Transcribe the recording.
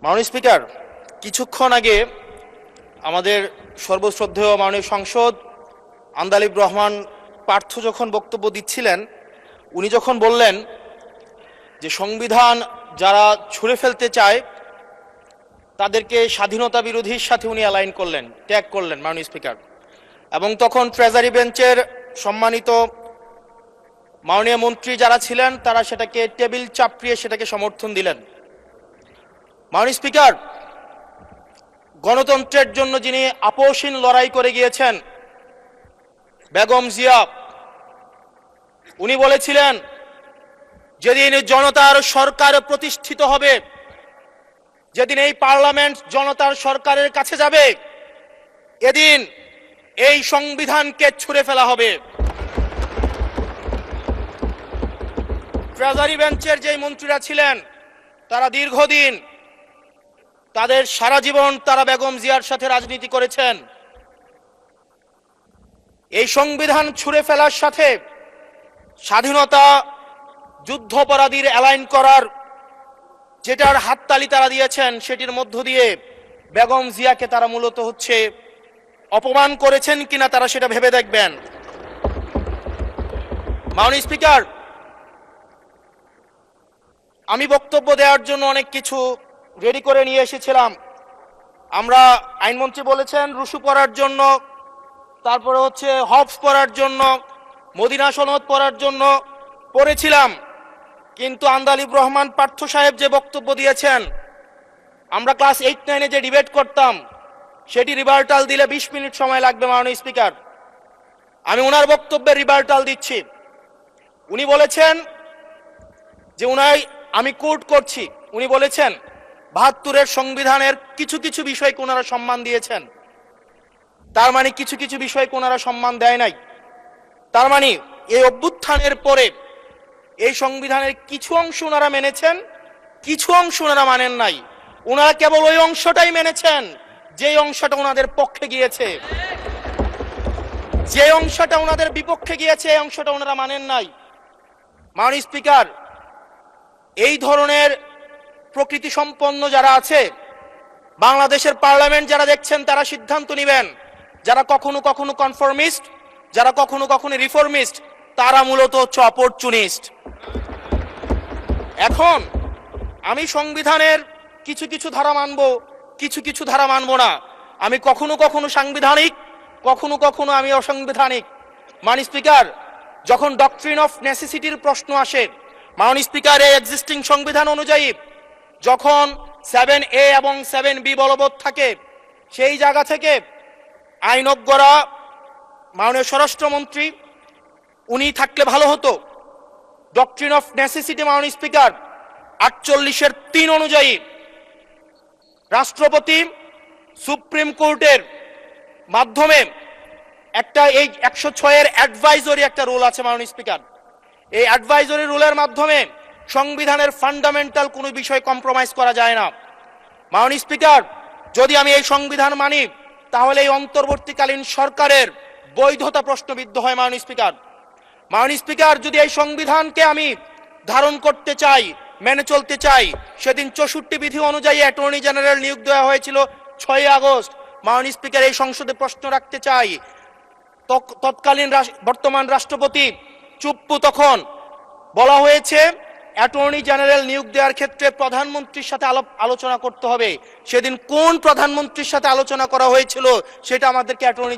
মাননীয় স্পিকার, কিছুক্ষণ আগে আমাদের সর্বশ্রদ্ধেয় মাননীয় সংসদ আন্দালিব রহমান পার্থ যখন বক্তব্য দিচ্ছিলেন, উনি যখন বললেন যে সংবিধান যারা ছুঁড়ে ফেলতে চায় তাদেরকে স্বাধীনতা বিরোধীর সাথে উনি অ্যালাইন করলেন, ট্যাগ করলেন মাননীয় স্পিকার। এবং তখন ট্রেজারি বেঞ্চের সম্মানিত মাননীয় মন্ত্রী যারা ছিলেন তারা সেটাকে টেবিল চাপড়িয়ে সেটাকে সমর্থন দিলেন। মাননীয় স্পিকার, গণতন্ত্রের জন্য যিনি আপোষহীন লড়াই করে গিয়েছেন বেগম জিয়া, উনি বলেছিলেন যেদিন জনতার সরকার প্রতিষ্ঠিত হবে, যেদিন এই পার্লামেন্ট জনতার সরকারের কাছে যাবে, এদিন এই সংবিধানকে ছুঁড়ে ফেলা হবে। ট্রেজারি বেঞ্চের যে মন্ত্রীরা ছিলেন তারা দীর্ঘদিন, তাদের সারা জীবন তারা বেগম জিয়ার সাথে রাজনীতি করেছেন। এই সংবিধান ছুঁড়ে ফেলার সাথে স্বাধীনতা যুদ্ধাপরাধীর অ্যালাইন করার যেটার হাততালি তারা দিয়েছেন, সেটির মধ্য দিয়ে বেগম জিয়াকে তারা মূলত অপমান করেছেন কিনা তারা সেটা ভেবে দেখবেন। মাননীয় স্পিকার, আমি বক্তব্য দেওয়ার জন্য অনেক কিছু রেডি করে নিয়ে এসেছিলাম। আমরা আইনমন্ত্রী বলেছেন রুশু পড়ার জন্য, তারপরে হবস পড়ার জন্য, মদিনা সনদ পড়ার জন্য পড়েছিলাম, কিন্তু আন্দালিব রহমান পার্থ সাহেব যে বক্তব্য দিয়েছেন, আমরা ক্লাস 8-9-এ যে ডিবেট করতাম সেটি রিভার্টাল দিলে 20 মিনিট সময় লাগবে। মাননীয় স্পিকার, আমি ওনার বক্তব্যের রিভার্টাল দিচ্ছি। উনি বলেছেন যে আমি কোট করছি, উনি বলেছেন ৭২-এর সংবিধানের কিছু কিছু বিষয়কে ওনারা সম্মান দিয়েছেন। তার মানে কিছু কিছু বিষয়কে ওনারা সম্মান দেয় নাই। তার মানে এই অভ্যুত্থানের পরে এই সংবিধানের কিছু অংশ ওনারা মেনেছেন, কিছু অংশ ওনারা মানেন নাই। ওনারা কেবল ওই অংশটাই মেনেছেন যে অংশটা ওনাদের পক্ষে গিয়েছে, যে অংশটা ওনাদের বিপক্ষে গিয়েছে এই অংশটা ওনারা মানেন নাই। মাননীয় স্পিকার, এই ধরনের প্রকৃতি সম্পন্ন যারা আছে বাংলাদেশের পার্লামেন্ট, যারা দেখছেন তারা সিদ্ধান্ত নেবেন। যারা কখনো কখনো কনফরমিস্ট, যারা কখনো কখনো রিফর্মিস্ট, তারা মূলত অপরচুনিস্ট। এখন আমি সংবিধানের কিছু কিছু ধারা মানব, কিছু কিছু ধারা মানব না। আমি কখনো কখনো সাংবিধানিক, কখনো কখনো আমি অসাংবিধানিক। মাননীয় স্পিকার, যখন ডক্ট্রিন অফ নেসেসিটির প্রশ্ন আসে, মাননীয় স্পিকার, এই এক্সিস্টিং সংবিধান অনুযায়ী যখন 7A এবং 7B বলবৎ থাকে, সেই জায়গা থেকে আইনজ্ঞরা, মাননীয় স্বরাষ্ট্রমন্ত্রী উনি থাকলে ভালো হতো। ডক্ট্রিন অফ নেসেসিটি মাননীয় স্পিকার 48-এর 3 অনুযায়ী রাষ্ট্রপতি সুপ্রিম কোর্টের মাধ্যমে একটা এই 106-এর অ্যাডভাইজরি একটা রুল আছে মাননীয় স্পিকার। এই অ্যাডভাইজরি রুলের মাধ্যমে সংবিধানের ফান্ডামেন্টাল কোনো বিষয় কম্প্রোমাইজ করা যায় না। মাননীয় স্পিকার, যদি আমি এই সংবিধান মানি তাহলে এই অন্তর্বর্তীকালীন সরকারের বৈধতা প্রশ্নবিদ্ধ হয়। মাননীয় স্পিকার, মাননীয় স্পিকার, যদি এই সংবিধানকে আমি ধারণ করতে চাই, মেনে চলতে চাই, সেদিন 64 বিধি অনুযায়ী অ্যাটর্নি জেনারেল নিয়োগ দেওয়া হয়েছিল 6 আগস্ট। মাননীয় স্পিকার, এই সংসদে প্রশ্ন রাখতে চাই, তৎকালীন বর্তমান রাষ্ট্রপতি চুপ্পু, তখন বলা হয়েছে অ্যাটর্নি জেনারেল নিয়োগ দেওয়ার ক্ষেত্রে প্রধানমন্ত্রীর সাথে আলোচনা করতে হবে। সেদিন কোন প্রধানমন্ত্রীর সাথে আলোচনা করা হয়েছিল সেটা আমাদেরকে অ্যাটর্নি